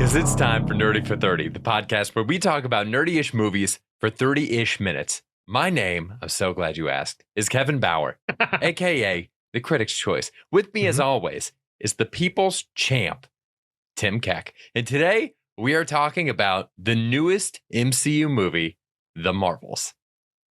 because it's time for Nerdy for 30, the podcast where we talk about nerdy-ish movies for 30-ish minutes. My name, I'm so glad you asked, is Kevin Bauer, a.k.a. the Critic's Choice. With me, as always, is the People's Champ, Tim Keck. And today, we are talking about the newest MCU movie, The Marvels.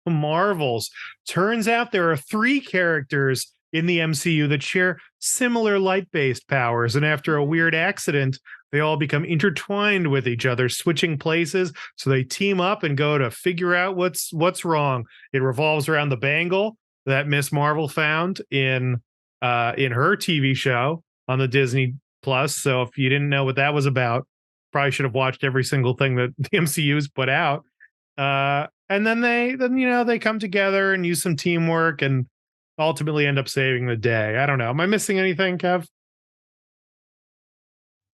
Marvels. Turns out there are 3 characters in the MCU that share similar light-based powers, and after a weird accident, they all become intertwined with each other, switching places, so they team up and go to figure out what's wrong. It revolves around the bangle that Miss Marvel found in her TV show on the Disney Plus. So if you didn't know what that was about, probably should have watched every single thing that the MCU's put out. And then they come together and use some teamwork and ultimately end up saving the day. I don't know. Am I missing anything, Kev?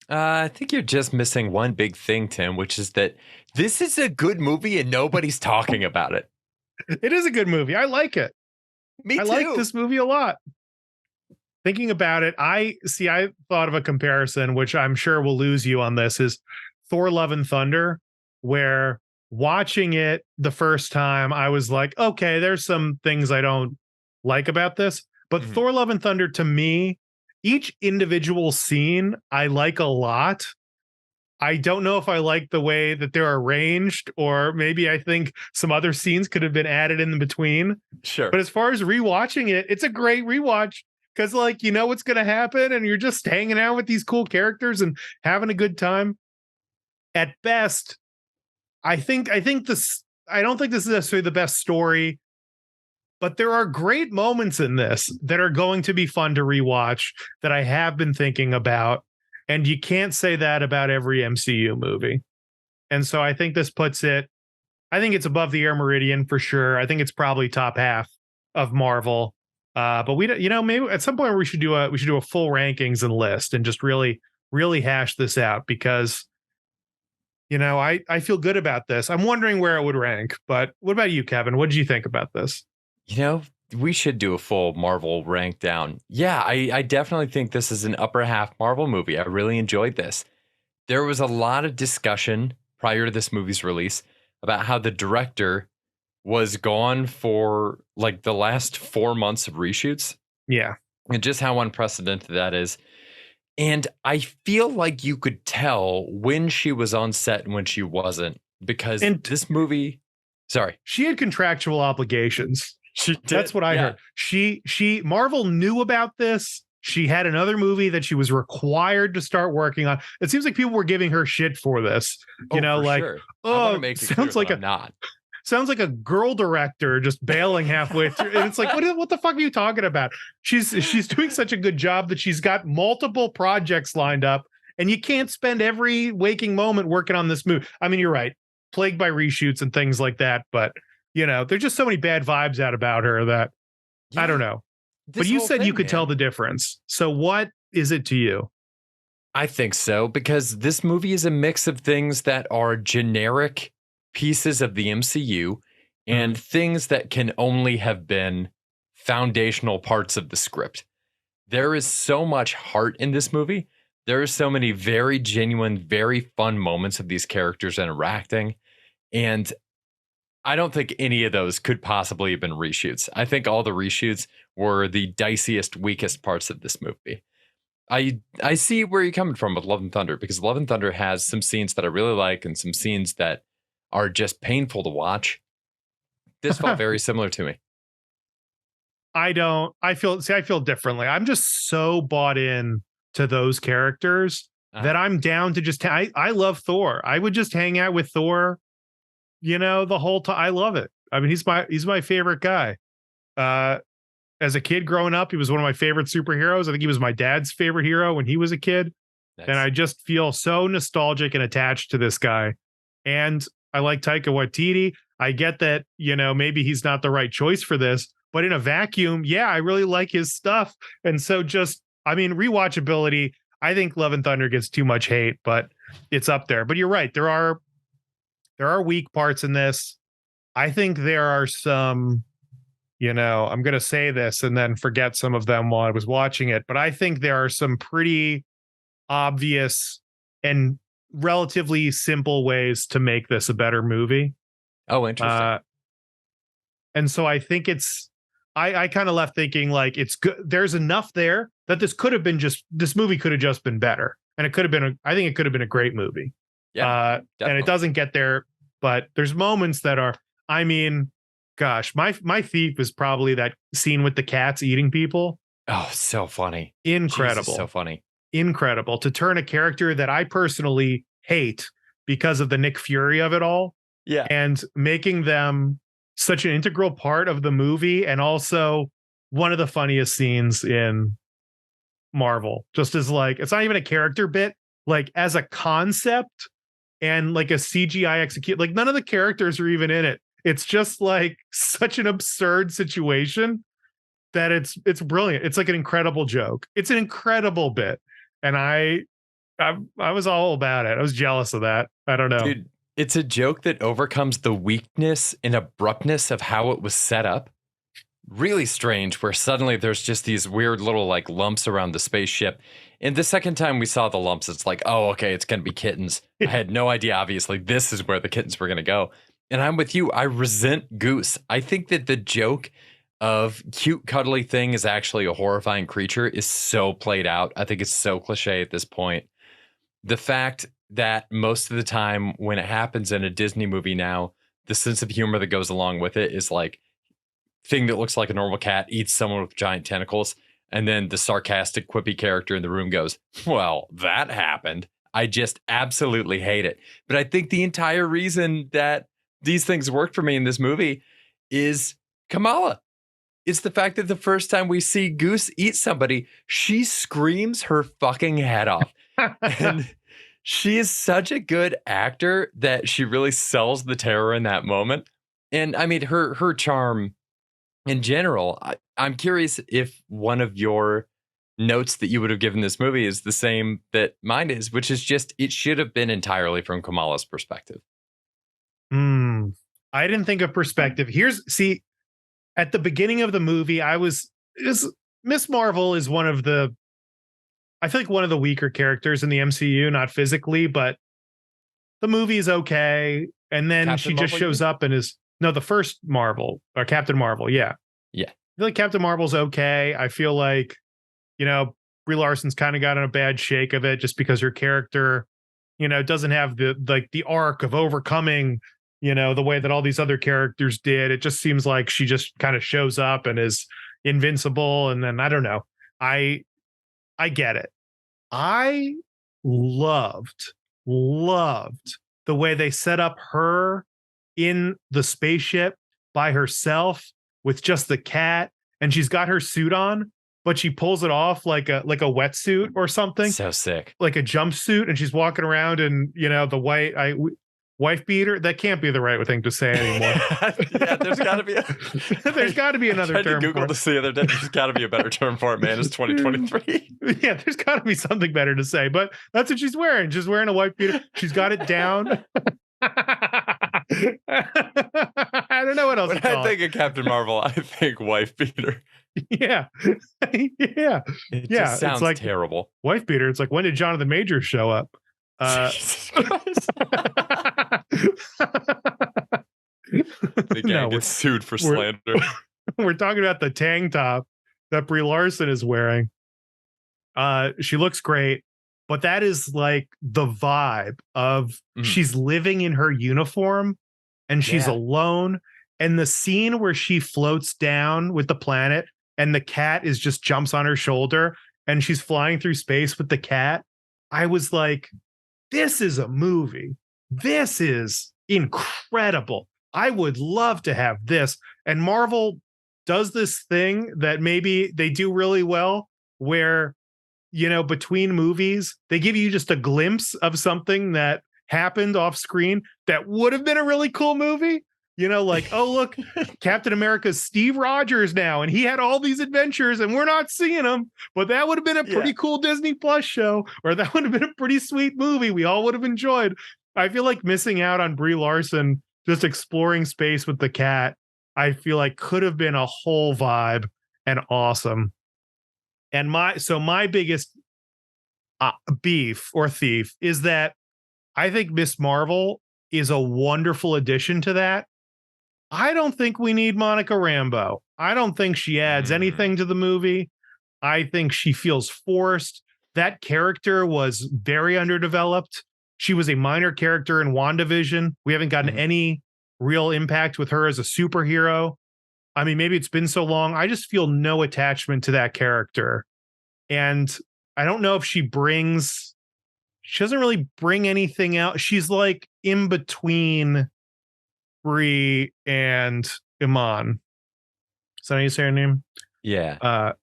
I think you're just missing one big thing, Tim, which is that this is a good movie and nobody's talking about it. It is a good movie. I like it. Me too. I like this movie a lot. Thinking about it, I thought of a comparison, which I'm sure will lose you on this, is Thor: Love and Thunder, where watching it the first time, I was like, okay, there's some things I don't like about this. But Thor: Love and Thunder, to me, each individual scene I like a lot. I don't know if I like the way that they're arranged, or maybe I think some other scenes could have been added in between. Sure. But as far as rewatching it, it's a great rewatch because, like, you know what's going to happen and you're just hanging out with these cool characters and having a good time. At best, I don't think this is necessarily the best story, but there are great moments in this that are going to be fun to rewatch that I have been thinking about. And you can't say that about every MCU movie. And so I think this puts it, I think it's above the Air Meridian for sure. I think it's probably top half of Marvel. But we don't, maybe at some point we should do a full rankings and list and just really, really hash this out because, I feel good about this. I'm wondering where it would rank, but what about you, Kevin? What did you think about this? We should do a full Marvel rank down. Yeah, I definitely think this is an upper half Marvel movie. I really enjoyed this. There was a lot of discussion prior to this movie's release about how the director was gone for like the last 4 months of reshoots. Yeah. And just how unprecedented that is. And I feel like you could tell when she was on set and when she wasn't, because this movie, she had contractual obligations. She did. That's what I heard. Marvel knew about this. She had another movie that she was required to start working on. It seems like people were giving her shit for this. Sure. Sounds like sounds like a girl director just bailing halfway through. And it's like, what the fuck are you talking about? She's doing such a good job that she's got multiple projects lined up, and you can't spend every waking moment working on this movie. I mean, you're right, plagued by reshoots and things like that, but there's just so many bad vibes out about her that I don't know. But you said you could tell the difference. So what is it to you? I think so, because this movie is a mix of things that are generic pieces of the MCU and things that can only have been foundational parts of the script. There is so much heart in this movie. There are so many very genuine, very fun moments of these characters interacting. And I don't think any of those could possibly have been reshoots. I think all the reshoots were the diciest, weakest parts of this movie. I see where you're coming from with Love and Thunder, because Love and Thunder has some scenes that I really like and some scenes that are just painful to watch. This felt very similar to me. I feel differently. I'm just so bought in to those characters that I'm down to just, I love Thor. I would just hang out with Thor, the whole time. I love it. I mean, he's my favorite guy. As a kid growing up, he was one of my favorite superheroes. I think he was my dad's favorite hero when he was a kid. Nice. And I just feel so nostalgic and attached to this guy. And I like Taika Waititi. I get that, maybe he's not the right choice for this, but in a vacuum, yeah, I really like his stuff. And so rewatchability, I think Love and Thunder gets too much hate, but it's up there. But you're right. There are weak parts in this. I think there are some, I'm going to say this and then forget some of them while I was watching it, but I think there are some pretty obvious and relatively simple ways to make this a better movie. Oh, interesting. And so I think I kind of left thinking like it's good. There's enough there that this movie could have just been better. And it could have been, I think it could have been a great movie. Yeah, And it doesn't get there, but there's moments that are, I mean, gosh, my thief is probably that scene with the cats eating people. Oh, so funny. Incredible. Jesus, so funny. Incredible to turn a character that I personally hate because of the Nick Fury of it all. Yeah. And making them such an integral part of the movie, and also one of the funniest scenes in Marvel. Just as like, it's not even a character bit, like as a concept and like a CGI execute. Like none of the characters are even in it. It's just like such an absurd situation that it's brilliant. It's like an incredible joke. It's an incredible bit, and I was all about it. I was jealous of that. I don't know. Dude, it's a joke that overcomes the weakness and abruptness of how it was set up. Really strange, where suddenly there's just these weird little like lumps around the spaceship. And the second time we saw the lumps, it's like, oh, okay, it's going to be kittens. I had no idea, obviously, this is where the kittens were going to go. And I'm with you. I resent Goose. I think that the joke of cute, cuddly thing is actually a horrifying creature is so played out. I think it's so cliche at this point. The fact that most of the time when it happens in a Disney movie now, the sense of humor that goes along with it is like thing that looks like a normal cat eats someone with giant tentacles. And then the sarcastic, quippy character in the room goes, well, that happened. I just absolutely hate it. But I think the entire reason that these things worked for me in this movie is Kamala. It's the fact that the first time we see Goose eat somebody, she screams her fucking head off. And she is such a good actor that she really sells the terror in that moment. And I mean, her charm in general, I'm curious if one of your notes that you would have given this movie is the same that mine is, which is just it should have been entirely from Kamala's perspective. I didn't think of perspective. See, at the beginning of the movie, Miss Marvel is I feel like one of the weaker characters in the MCU, not physically, but the movie is okay. And then Captain she just Marvel, shows up and the first Marvel or Captain Marvel. Yeah. Yeah. I feel like Captain Marvel's okay. I feel like, Brie Larson's kind of got in a bad shake of it just because her character, doesn't have the arc of overcoming, the way that all these other characters did. It just seems like she just kind of shows up and is invincible. And then I don't know. I get it. I loved the way they set up her in the spaceship by herself with just the cat, and she's got her suit on, but she pulls it off like a wetsuit or something. So sick. Like a jumpsuit, and she's walking around in, the wife beater. That can't be the right thing to say anymore. Yeah, there's got to be another term. To Google this the other day. There's got to be a better term for it, man. It's 2023. Yeah, there's got to be something better to say, but that's what she's wearing. She's wearing a wife beater. She's got it down. I don't know what else. When I think of Captain Marvel, I think wife beater. Yeah. Yeah. It just sounds like terrible. Wife beater. It's like, when did Jonathan Majors show up? The gang gets sued for slander. We're talking about the tank top that Brie Larson is wearing. She looks great, but that is like the vibe of she's living in her uniform and she's alone. And the scene where she floats down with the planet and the cat just jumps on her shoulder and she's flying through space with the cat. I was like, this is a movie. This is incredible. I would love to have this. And Marvel does this thing that maybe they do really well where, between movies, they give you just a glimpse of something that happened off screen that would have been a really cool movie. Like, oh, look, Captain America's Steve Rogers now, and he had all these adventures and we're not seeing them, but that would have been a pretty cool Disney Plus show, or that would have been a pretty sweet movie we all would have enjoyed. I feel like missing out on Brie Larson just exploring space with the cat, I feel like could have been a whole vibe and awesome. And my biggest beef or thief is that I think Miss Marvel is a wonderful addition to that. I don't think we need Monica Rambeau. I don't think she adds Mm, anything to the movie. I think she feels forced. That character was very underdeveloped. She was a minor character in WandaVision. We haven't gotten mhm. any real impact with her as a superhero. I mean, maybe it's been so long. I just feel no attachment to that character. And I don't know if she doesn't really bring anything out. She's like in between Brie and Iman. Is that how you say her name? Yeah. Uh,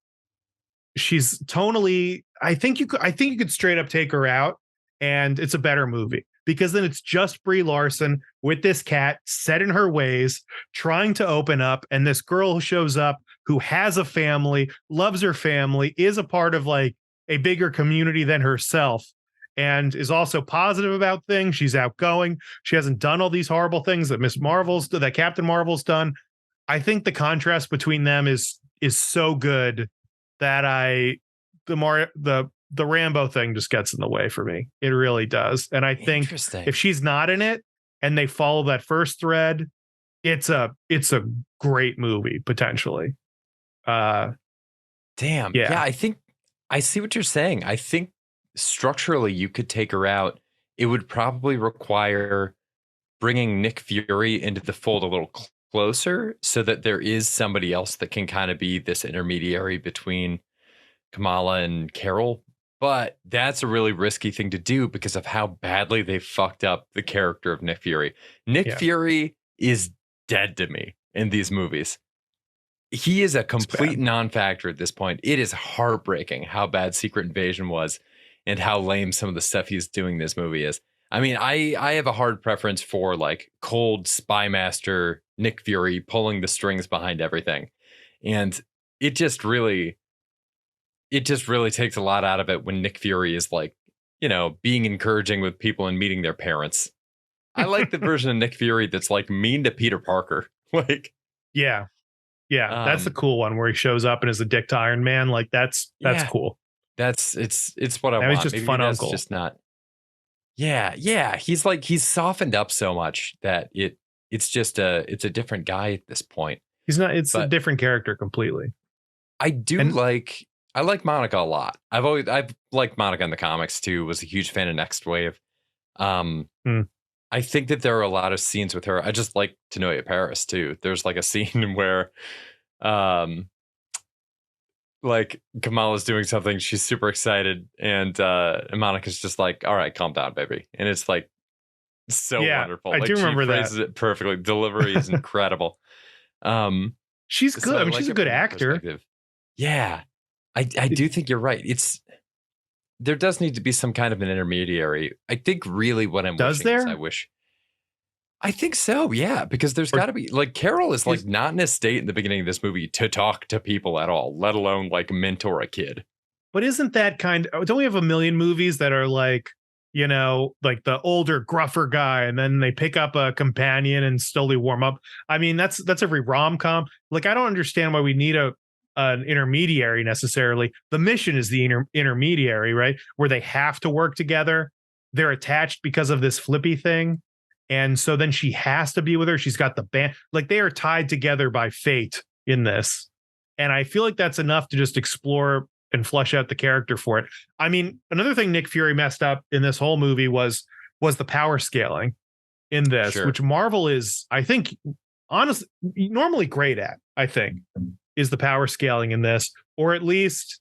she's tonally. I think you could straight up take her out, and it's a better movie because then it's just Brie Larson with this cat set in her ways, trying to open up, and this girl who shows up who has a family, loves her family, is a part of like a bigger community than herself, and is also positive about things. She's outgoing. She hasn't done all these horrible things that Captain Marvel's done. I think the contrast between them is so good that the Rambo thing just gets in the way for me. It really does. And I think if Interesting. she's not in it and they follow that first thread, it's a great movie potentially. Uh Damn. Yeah, yeah. I think I see what you're saying. I think structurally you could take her out. It would probably require bringing Nick Fury into the fold a little closer so that there is somebody else that can kind of be this intermediary between Kamala and Carol. But that's a really risky thing to do because of how badly they fucked up the character of Nick Fury. Nick Yeah. Fury is dead to me in these movies. He is a It's complete bad. non-factor at this point. It is heartbreaking how bad Secret Invasion was and how lame some of the stuff he's doing in this movie is. I mean, I have a hard preference for like cold spy master Nick Fury pulling the strings behind everything. And it just really takes a lot out of it when Nick Fury is like, being encouraging with people and meeting their parents. I like the version of Nick Fury that's like mean to Peter Parker. Like, Yeah. Yeah. That's the um, cool one where he shows up and is a dick to Iron Man. Like that's yeah, cool. it's what I Now he's want. just Maybe fun that's uncle. just not. Yeah, yeah. He's softened up so much that it's a different guy at this point. He's not it's a But different character completely. I do And like I like Monica a lot. I've liked Monica in the comics too. Was a huge fan of Next Wave. Um, hmm, I think that there are a lot of scenes with her. I just like Tanoia Paris too. There's like a scene where um like Kamala's doing something, she's super excited, and Monica's just like, all right, calm down, baby. And it's like so yeah, wonderful. I do Like she remember that. phrases it perfectly. Delivery is incredible. Um, She's so good. I I mean, like she's a it good from that actor. perspective. Yeah. I do think you're right. There does need to be some kind of an intermediary. I think really what I'm Does wishing is there? I think so, yeah, because there's Or got to be like Carol is like is not in a state in the beginning of this movie to talk to people at all, let alone like mentor a kid. but isn't that don't we have a million movies that are like, like the older, gruffer guy, and then they pick up a companion and slowly warm up? I mean, that's every rom-com. Like, I don't understand why we need an intermediary necessarily. The mission is the intermediary, right? Where they have to work together. They're attached because of this flippy thing. And so then she has to be with her. She's got the band. Like, they are tied together by fate in this. And I feel like that's enough to just explore and flesh out the character for it. I mean, another thing Nick Fury messed up in this whole movie was the power scaling in this, Sure. which Marvel is, I think, honestly, normally great at, I think, is the power scaling in this, or at least,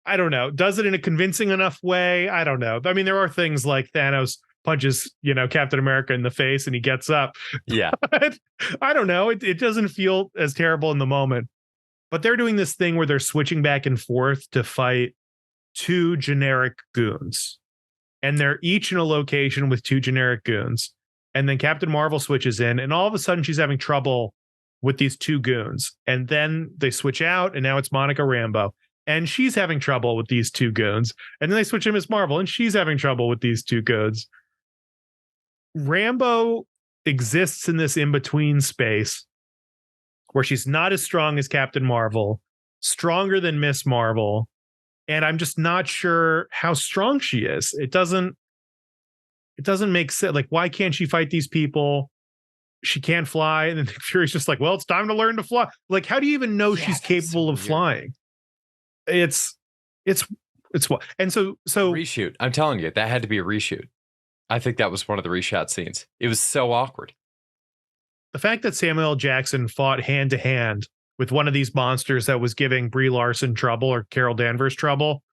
I don't know, does it in a convincing enough way? I don't know. I mean, there are things like Thanos punches, Captain America in the face and he gets up. Yeah. But I don't know. It doesn't feel as terrible in the moment. But they're doing this thing where they're switching back and forth to fight two generic goons. And they're each in a location with two generic goons. And then Captain Marvel switches in, and all of a sudden she's having trouble with these two goons. And then they switch out, and now it's Monica Rambeau. And she's having trouble with these two goons. And then they switch to Miss Marvel, and she's having trouble with these two goons. Rambeau exists in this in between space where she's not as strong as Captain Marvel, stronger than Miss Marvel, and I'm just not sure how strong she is. It doesn't it doesn't make sense. Like, why can't she fight these people? She can't fly. And then Nick Fury's just like, well, it's time to learn to fly. Like, how do you even know she's capable of flying? It's what? And so reshoot. I'm telling you, that had to be a reshoot. I think that was one of the reshot scenes. It was so awkward. The fact that Samuel L. Jackson fought hand to hand with one of these monsters that was giving Brie Larson trouble or Carol Danvers trouble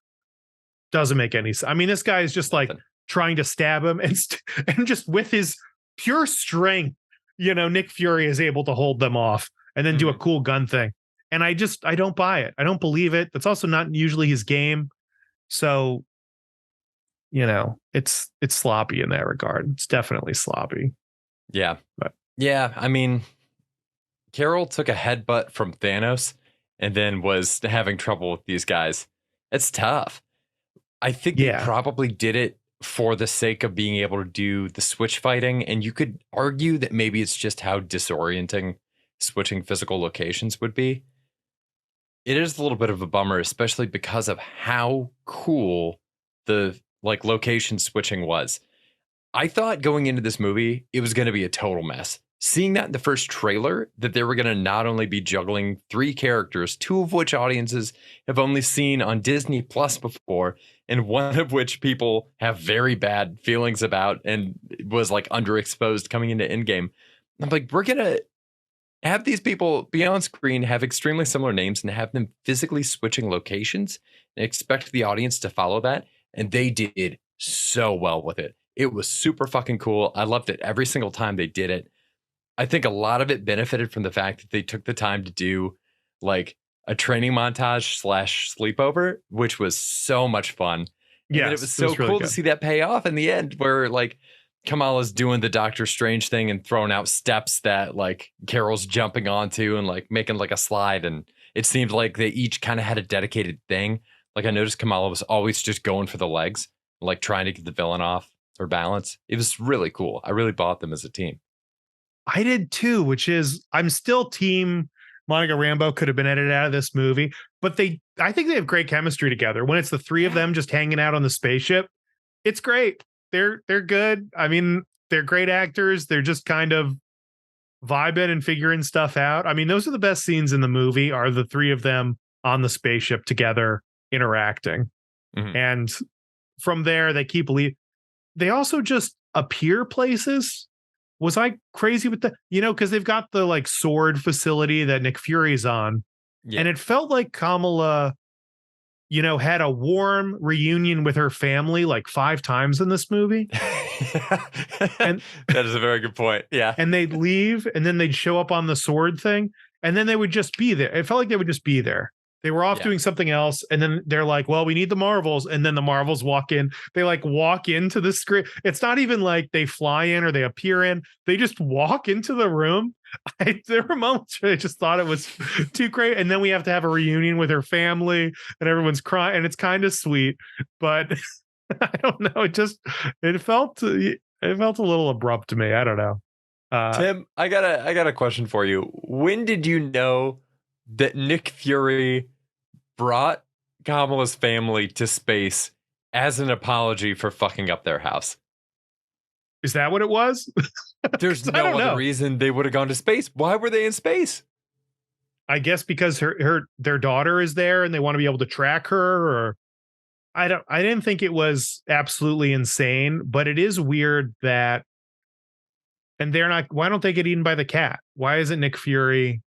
doesn't make any sense. I mean, this guy is just like trying to stab him and just with his pure strength, Nick Fury is able to hold them off and then do a cool gun thing. And I don't buy it. I don't believe it. That's also not usually his game. So, it's sloppy in that regard. It's definitely sloppy. Yeah. Yeah. I mean, Carol took a headbutt from Thanos and then was having trouble with these guys. It's tough. I think they probably did it for the sake of being able to do the switch fighting. And you could argue that maybe it's just how disorienting switching physical locations would be. It is a little bit of a bummer, especially because of how cool the location switching was. I thought going into this movie, it was going to be a total mess. Seeing that in the first trailer, that they were going to not only be juggling 3 characters, 2 of which audiences have only seen on Disney Plus before, and one of which people have very bad feelings about and was underexposed coming into Endgame. I'm like, we're going to have these people be on screen, have extremely similar names, and have them physically switching locations and expect the audience to follow that. And they did so well with it. It was super fucking cool. I loved it every single time they did it. I think a lot of it benefited from the fact that they took the time to do a training montage / sleepover, which was so much fun. Yeah, it was so cool to see that pay off in the end, where Kamala's doing the Doctor Strange thing and throwing out steps that Carol's jumping onto and making a slide. And it seemed like they each kind of had a dedicated thing. I noticed Kamala was always just going for the legs, trying to get the villain off her balance. It was really cool. I really bought them as a team. I did too, which is I'm still team Monica Rambeau could have been edited out of this movie, but I think they have great chemistry together. When it's the 3 of them just hanging out on the spaceship, it's great. They're good. I mean, they're great actors. They're just kind of vibing and figuring stuff out. I mean, those are the best scenes in the movie, are the 3 of them on the spaceship together interacting. Mm-hmm. And from there, they keep leaving. They also just appear places. Was I crazy with because they've got the sword facility that Nick Fury's on. Yeah. And it felt like Kamala, had a warm reunion with her family 5 times in this movie. And that is a very good point. Yeah. And they'd leave and then they'd show up on the sword thing. And then they would just be there. It felt like they would just be there. They were off doing something else. And then they're like, well, we need the Marvels. And then the Marvels walk in. They walk into the screen. It's not even they fly in or they appear in. They just walk into the room. There were moments where I just thought it was too great. And then we have to have a reunion with her family and everyone's crying. And it's kind of sweet. But I don't know. It felt a little abrupt to me. I don't know. Tim, I got a question for you. When did you know that Nick Fury brought Kamala's family to space as an apology for fucking up their house? Is that what it was? There's no other reason they would have gone to space. Why were they in space? I guess because their daughter is there and they want to be able to track her, or I didn't think it was absolutely insane, but it is weird that, and they're not, why don't they get eaten by the cat? Why isn't Nick Fury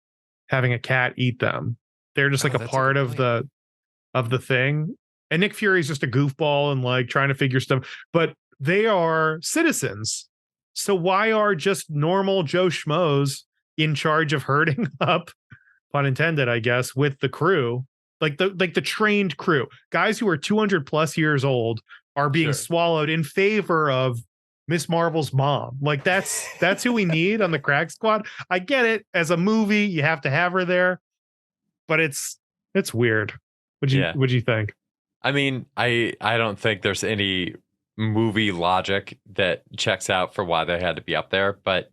having a cat eat them? They're just a part of the thing. And Nick Fury's just a goofball and trying to figure stuff, but they are citizens. So why are just normal Joe Schmoes in charge of herding up, pun intended, I guess, with the crew? The trained crew, guys who are 200 plus years old, are being swallowed in favor of Miss Marvel's mom. That's who we need on the crack squad. I get it. As a movie, you have to have her there, but it's weird. What'd you think? I mean, I don't think there's any movie logic that checks out for why they had to be up there, but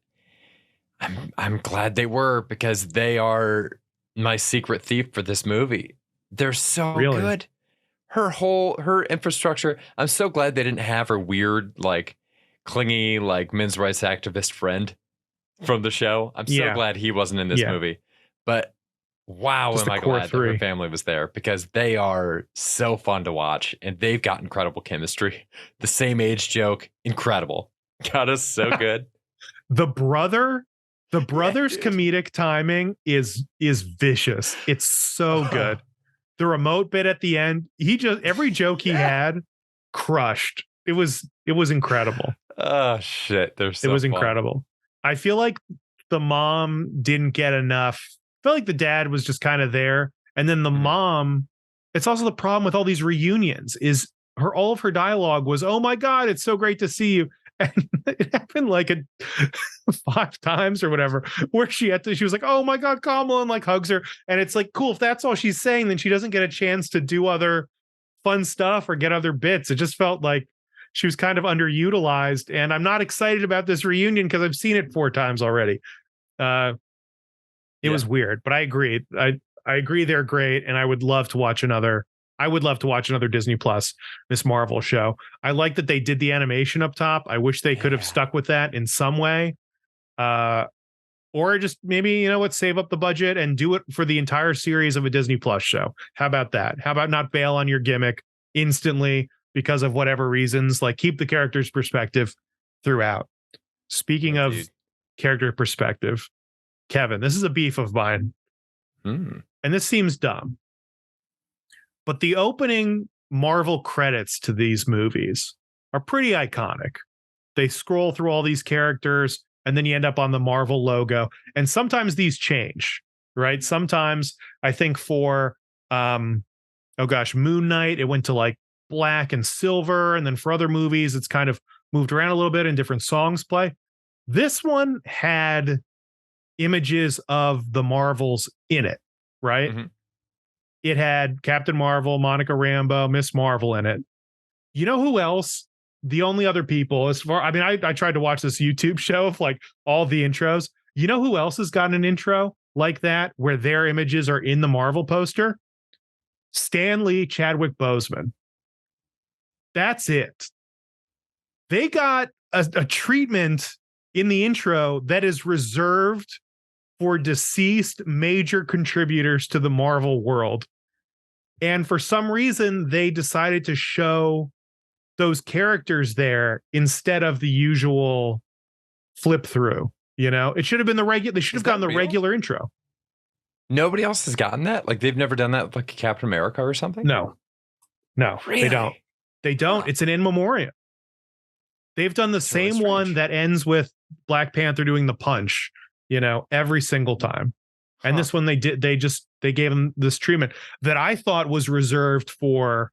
I'm glad they were, because they are my secret thief for this movie. They're so good. Her infrastructure. I'm so glad they didn't have her weird clingy, like men's rights activist friend from the show. I'm so Yeah. glad he wasn't in this Yeah. movie. But wow, Just am the I core glad that her three. family was there, because they are so fun to watch and they've got incredible chemistry. The same age joke, incredible. Got us so good. The brother, the Yeah, brother's dude. comedic timing is vicious. It's so good. The remote bit at the end, he just every joke he had crushed. It was incredible. Oh shit, they're It so was fun. incredible. I feel like the mom didn't get enough. I feel like the dad was just kind of there. And then the Mhm. mom, it's also the problem with all these reunions is her all of her dialogue was, "Oh my God, it's so great to see you." And it happened like 5 times or whatever, where she was like, "Oh my God, Kamala," and like hugs her. And it's like, cool, if that's all she's saying, then she doesn't get a chance to do other fun stuff or get other bits. It just felt like she was kind of underutilized, and I'm not excited about this reunion because I've seen it 4 times already. Uh, it Yeah. was weird, but I agree. I agree they're great, and I would love to watch another. I would love to watch another Disney Plus Miss Marvel show. I like that they did the animation up top. I wish they could have Yeah. stuck with that in some way. Uh, or just maybe, you know what, save up the budget and do it for the entire series of a Disney Plus show. How about that? How about not bail on your gimmick instantly because of whatever reasons? Like, keep the character's perspective throughout. Speaking Yeah, of dude. character perspective, Kevin, this is a beef of mine, Mm. and this seems dumb, but the opening Marvel credits to these movies are pretty iconic. They scroll through all these characters and then you end up on the Marvel logo. And sometimes these change, right? Sometimes I think for oh gosh, Moon Knight, it went to like black and silver, and then for other movies it's kind of moved around a little bit and different songs play. This one had images of the Marvels in it, right? Mhm. It had Captain Marvel, Monica Rambeau, Miss Marvel in it. You know who else? The only other people, as far, I mean, I tried to watch this YouTube show of like all the intros. You know who else has gotten an intro like that where their images are in the Marvel poster? Stan Lee, Chadwick Boseman. That's it. They got a treatment in the intro that is reserved for deceased major contributors to the Marvel world. And for some reason, they decided to show those characters there instead of the usual flip through. You know, it should have been the regular. They should Is have gotten that the real? regular intro. Nobody else has gotten that? Like they've never done that with like a Captain America or something? No, no, they don't. Really? They don't. Huh. It's an in memoriam. They've done the That's really same one strange. that ends with Black Panther doing the punch, you know, every single time. And Huh. this one they gave him this treatment that I thought was reserved for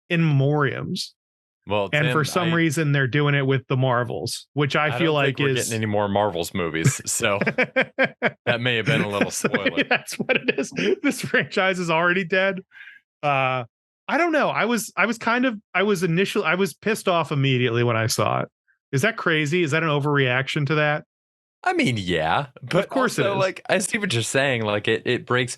in memoriams. Well, And for Tim, some reason they're doing it with the Marvels, which I I feel don't think like we're getting is any more Marvels movies. So that may have been a little So spoiler. maybe that's what it is. This franchise is already dead. Uh I don't know. I was pissed off immediately when I saw it. Is that crazy? Is that an overreaction to that? I mean, yeah, Of but course it also is. like I see what you're saying. Like it breaks.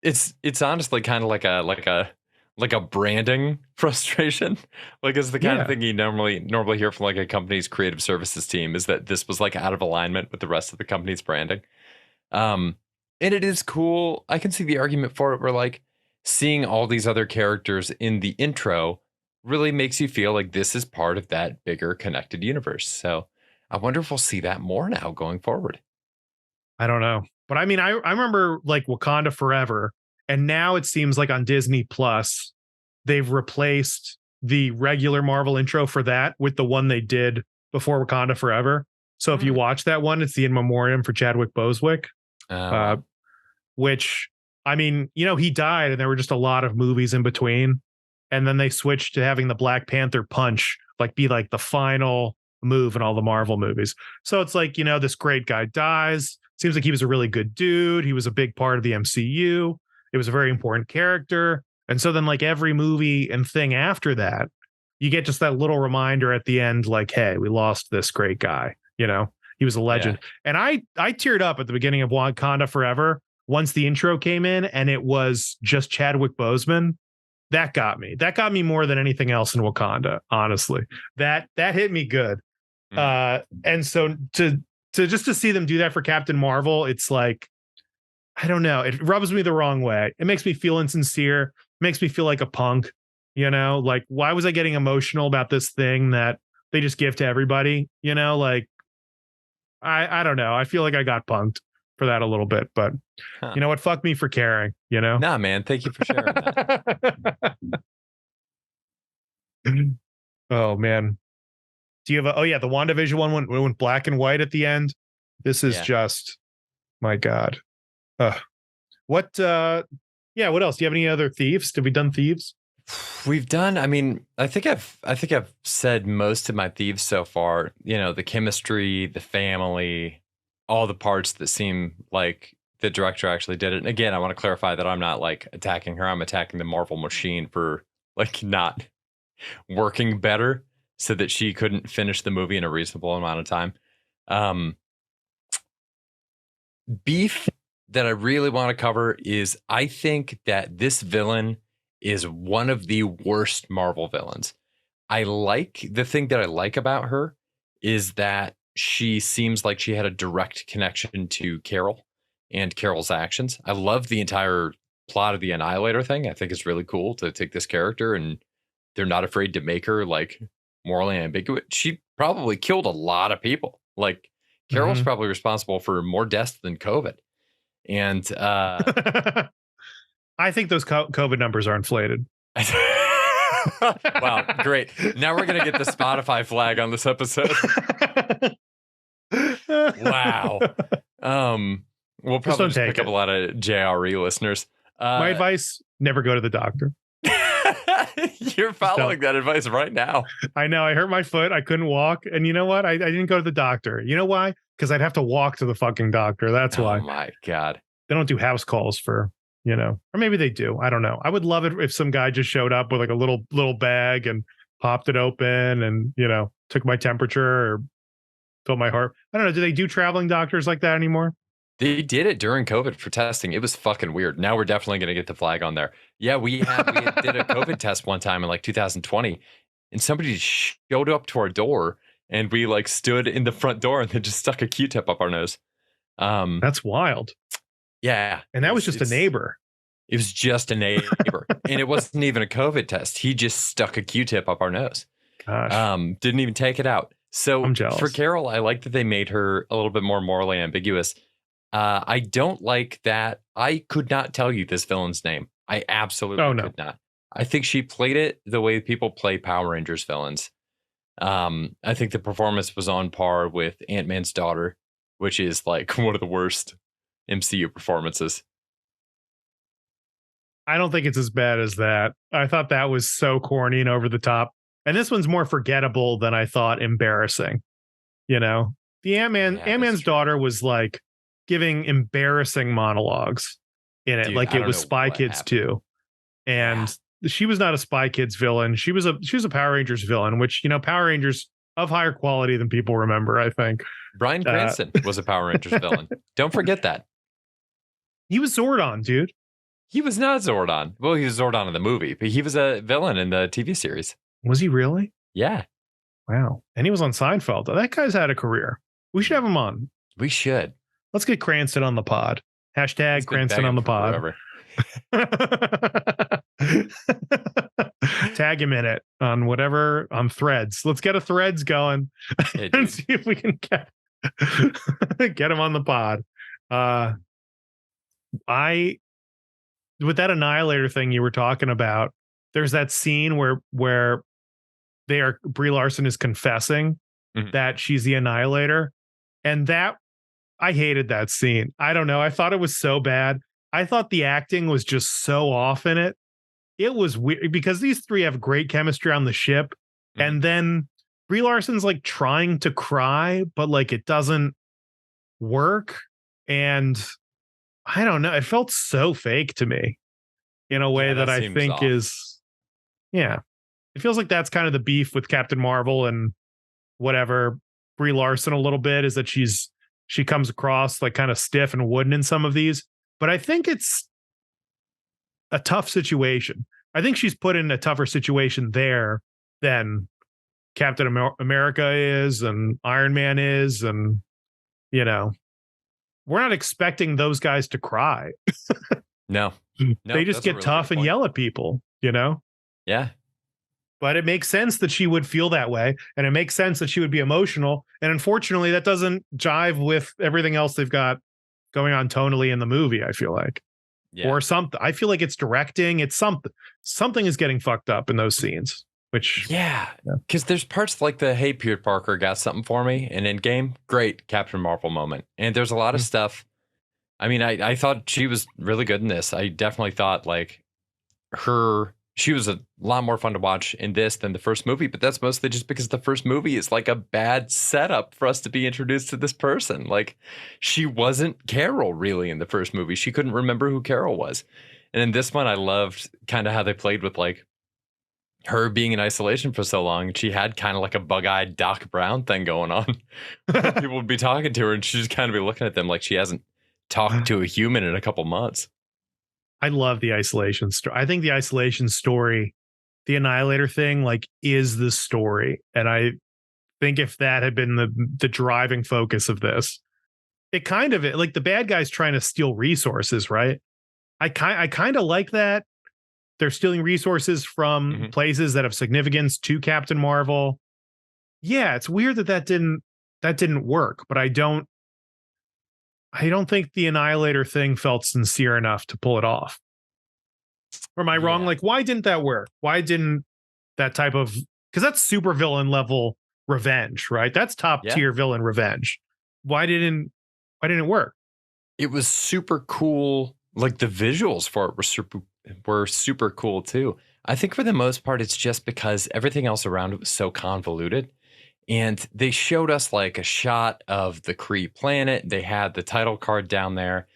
It's honestly kind of like a branding frustration. Like it's the kind of Yeah. thing you normally hear from like a company's creative services team, is that this was like out of alignment with the rest of the company's branding. Um, and it is cool. I can see the argument for it, where like seeing all these other characters in the intro really makes you feel like this is part of that bigger connected universe. So I wonder if we'll see that more now going forward. I don't know. But I mean, I remember like Wakanda Forever, and now it seems like on Disney Plus, they've replaced the regular Marvel intro for that with the one they did before Wakanda Forever. So if you Hmm. watch that one, it's the in memoriam for Chadwick Boswick, uh, Well, which I mean, you know, he died, and there were just a lot of movies in between, and then they switched to having the Black Panther punch like be like the final move in all the Marvel movies. So it's like, you know, this great guy dies. Seems like he was a really good dude. He was a big part of the MCU. It was a very important character. And so then like every movie and thing after that, you get just that little reminder at the end, like, hey, we lost this great guy. You know, he was a yeah. legend. And I teared up at the beginning of Wakanda Forever once the intro came in and it was just Chadwick Boseman. That got me. That got me more than anything else in Wakanda, honestly. That hit me good. Mm. And so to see them do that for Captain Marvel, it's like, I don't know. It rubs me the wrong way. It makes me feel insincere, makes me feel like a punk, like why was I getting emotional about this thing that they just give to everybody? Like I don't know. I feel like I got punked for that a little bit, but Huh. you know what? Fuck me for caring, Nah, man. Thank you for sharing that. Oh man. Do you have oh yeah, the WandaVision one went black and white at the end. This is Yeah. just my God. What yeah, what else? Do you have any other thieves? Did we done thieves? We've done, I mean, I think I've said most of my thieves so far. The chemistry, the family, all the parts that seem like the director actually did it. And again, I want to clarify that I'm not like attacking her. I'm attacking the Marvel machine for like not working better so that she couldn't finish the movie in a reasonable amount of time. Um, Beef that I really want to cover is I think that this villain is one of the worst Marvel villains. The thing that I like about her is that she seems like she had a direct connection to Carol and Carol's actions. I love the entire plot of the Annihilator thing. I think it's really cool to take this character and they're not afraid to make her like morally ambiguous. She probably killed a lot of people. Like Carol's Mhm. probably responsible for more deaths than COVID. And I think those COVID numbers are inflated. wow, great. Now we're gonna get the Spotify flag on this episode. Wow. We'll probably don't just take pick up it. a lot of JRE listeners. My advice: never go to the doctor. You're following that advice right now. I know. I hurt my foot. I couldn't walk, and you know what? I didn't go to the doctor. You know why? Because I'd have to walk to the fucking doctor. That's Oh why. my God. They don't do house calls for, or maybe they do. I don't know. I would love it if some guy just showed up with like a little bag and popped it open and, took my temperature or felt my heart. I don't know. Do they do traveling doctors like that anymore? They did it during COVID for testing. It was fucking weird. Now we're definitely going to get the flag on there. Yeah, we did a COVID test one time in like 2020, and somebody showed up to our door, and we like stood in the front door and then just stuck a Q-tip up our nose. That's wild. Yeah, and that was just a neighbor. It was just a neighbor, and it wasn't even a COVID test. He just stuck a Q-tip up our nose. Gosh, didn't even take it out. So I'm jealous. For Carol, I like that they made her a little bit more morally ambiguous. I don't like that. I could not tell you this villain's name. I absolutely could not. I think she played it the way people play Power Rangers villains. I think the performance was on par with Ant-Man's daughter, which is like one of the worst MCU performances. I don't think it's as bad as that. I thought that was so corny and over the top. And this one's more forgettable than I thought embarrassing. The Ant-Man's daughter was like giving embarrassing monologues in it. Dude, like it was Spy Kids 2. And she was not a Spy Kids villain. She was a Power Rangers villain, which, Power Rangers of higher quality than people remember, I think. Bryan Cranston was a Power Rangers villain. Don't forget that. He was Zordon, dude. He was not Zordon. Well, he was Zordon in the movie, but he was a villain in the TV series. Was he really? Yeah. Wow. And he was on Seinfeld. That guy's had a career. We should have him on. We should. Let's get Cranston on the pod. Hashtag Cranston on the pod. Tag him in it on whatever, on Threads. Let's get a Threads going and see if we can get him on the pod. With that Annihilator thing you were talking about, there's that scene where Brie Larson is confessing that she's the Annihilator, and that I hated that scene. I don't know. I thought it was so bad. I thought the acting was just so off in it. It was weird because these three have great chemistry on the ship, and then Brie Larson's like trying to cry, but like it doesn't work, and I don't know. It felt so fake to me in a way that I think off. It feels like that's kind of the beef with Captain Marvel and whatever Brie Larson a little bit is that she comes across like kind of stiff and wooden in some of these, but I think it's a tough situation. I think she's put in a tougher situation there than Captain America is and Iron Man is, and you know, we're not expecting those guys to cry. No, no, They just that's a get really tough good and point. yell at people, you know? Yeah, But it makes sense that she would feel that way. And it makes sense that she would be emotional. And unfortunately, that doesn't jive with everything else they've got going on tonally in the movie, I feel like. yeah. Or something. I feel like it's directing. It's something. Something is getting fucked up in those scenes, which, Yeah, yeah. because there's parts like the "Hey, Peter Parker got something for me" in Endgame. Great Captain Marvel moment, and there's a lot of Mm. stuff. I mean, I thought she was really good in this. I definitely thought like she was a lot more fun to watch in this than the first movie, but that's mostly just because the first movie is like a bad setup for us to be introduced to this person. Like she wasn't Carol really in the first movie. She couldn't remember who Carol was. And in this one, I loved kind of how they played with like her being in isolation for so long. She had kind of like a bug-eyed Doc Brown thing going on. People would be talking to her and she'd just kind of be looking at them like she hasn't talked to a human in a couple months. I love the isolation story. I think the isolation story, the Annihilator thing, like, is the story. And I think if that had been the driving focus of this, it kind of like the bad guys trying to steal resources, right? I kind of like that. They're stealing resources from Mhm. places that have significance to Captain Marvel. Yeah, it's weird that that didn't work, but I don't think the Annihilator thing felt sincere enough to pull it off. Or am I wrong? Yeah. Like, why didn't that work? Why didn't that type of, because that's super villain level revenge, right? That's top Yeah. tier villain revenge. Why didn't why didn't it work? It was super cool. Like the visuals for it were super cool too. I think for the most part, it's just because everything else around it was so convoluted. And they showed us like a shot of the Kree planet. They had the title card down there,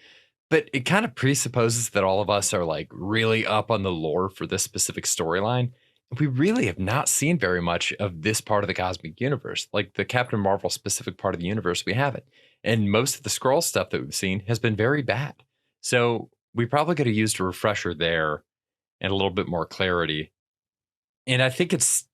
but it kind of presupposes that all of us are like really up on the lore for this specific storyline. And we really have not seen very much of this part of the cosmic universe, like the Captain Marvel specific part of the universe. We haven't. And most of the scroll stuff that we've seen has been very bad. So we probably could have used a refresher there and a little bit more clarity. And I think it's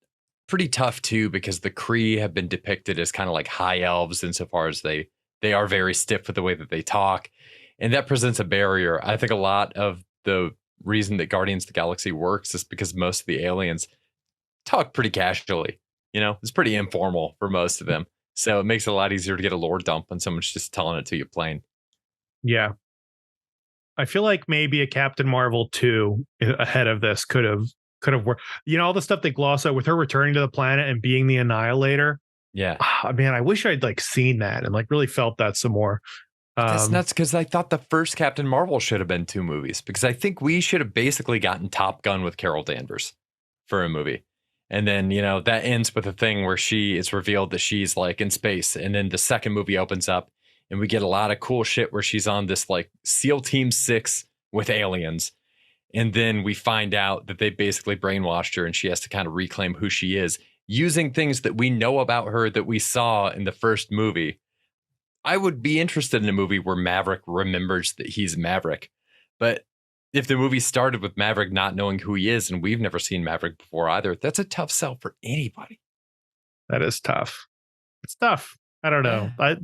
pretty tough too because the Kree have been depicted as kind of like high elves insofar as they are very stiff with the way that they talk, and that presents a barrier. I think a lot of the reason that Guardians of the Galaxy works is because most of the aliens talk pretty casually. You know, it's pretty informal for most of them, so it makes it a lot easier to get a lore dump when someone's just telling it to you plain. Yeah. I feel like maybe a Captain Marvel 2 ahead of this could have worked. You know, all the stuff they gloss over with her returning to the planet and being the Annihilator. Yeah. Ah, man, I wish I'd like seen that and like really felt that some more. But that's Um, nuts because I thought the first Captain Marvel should have been two movies because I think we should have basically gotten Top Gun with Carol Danvers for a movie. And then, you know, that ends with a thing where it's revealed that she's like in space. And then the second movie opens up and we get a lot of cool shit where she's on this like SEAL Team 6 with aliens. And then we find out that they basically brainwashed her and she has to kind of reclaim who she is using things that we know about her that we saw in the first movie. I would be interested in a movie where Maverick remembers that he's Maverick. But if the movie started with Maverick not knowing who he is, and we've never seen Maverick before either, that's a tough sell for anybody. that is tough. It's tough. I don't know. Yeah.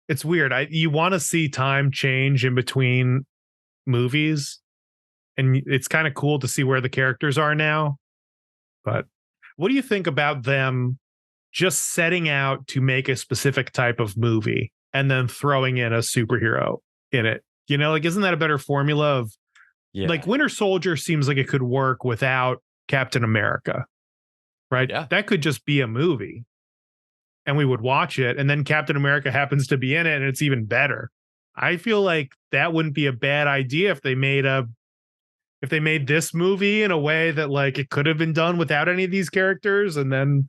It's weird. You want to see time change in between movies, and it's kind of cool to see where the characters are now. But what do you think about them just setting out to make a specific type of movie and then throwing in a superhero in it? You know, like, isn't that a better formula of like Yeah. Winter Soldier seems like it could work without Captain America, right? Yeah. That could just be a movie and we would watch it. And then Captain America happens to be in it and it's even better. I feel like that wouldn't be a bad idea if they made this movie in a way that like it could have been done without any of these characters and then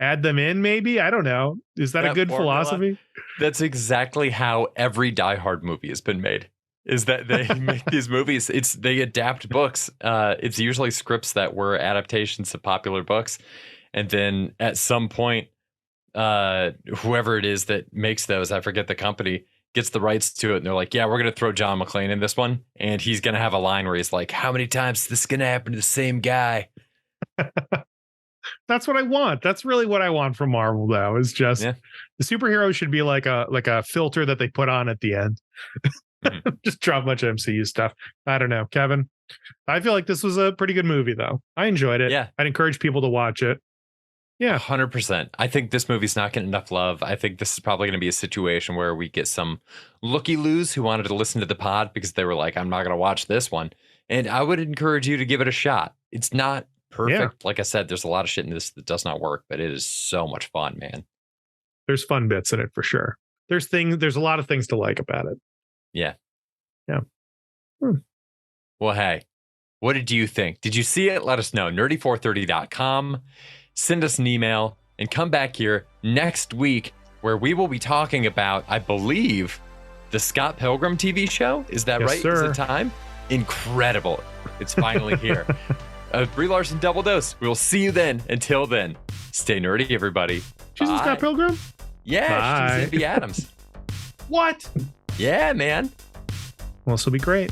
add them in, maybe. I don't know. Is that a That good formula, philosophy? that's exactly how every Die Hard movie has been made. Is that they make these movies? They adapt books. It's usually scripts that were adaptations of popular books, and then at some point, whoever it is that makes those, I forget the company, gets the rights to it, and they're like, "Yeah, we're gonna throw John McClane in this one, and he's gonna have a line where he's like, how many times is this gonna happen to the same guy?'" That's what I want. That's really what I want from Marvel, though, is just Yeah. the superheroes should be like a filter that they put on at the end. Mhm. Just drop a bunch of MCU stuff. I don't know, Kevin. I feel like this was a pretty good movie, though. I enjoyed it. Yeah. I'd encourage people to watch it. Yeah. 100%. I think this movie's not getting enough love. I think this is probably going to be a situation where we get some looky-loos who wanted to listen to the pod because they were like, I'm not going to watch this one. And I would encourage you to give it a shot. It's not perfect. Like I said, there's a lot of shit in this that does not work, but it is so much fun, man. There's fun bits in it for sure. There's a lot of things to like about it. Yeah. Yeah. Well, hey, what did you think? Did you see it? Let us know. nerdy430.com. Send us an email and come back here next week where we will be talking about, I believe, the Scott Pilgrim TV show. Is that Yes, right? sir. Is it time? Incredible. It's finally here. Brie Larson Double Dose. We will see you then. Until then, stay nerdy, everybody. She's in Bye. Scott Pilgrim? Yeah, Bye. she's Ivy Adams. What? Yeah, man. Well, this will be great.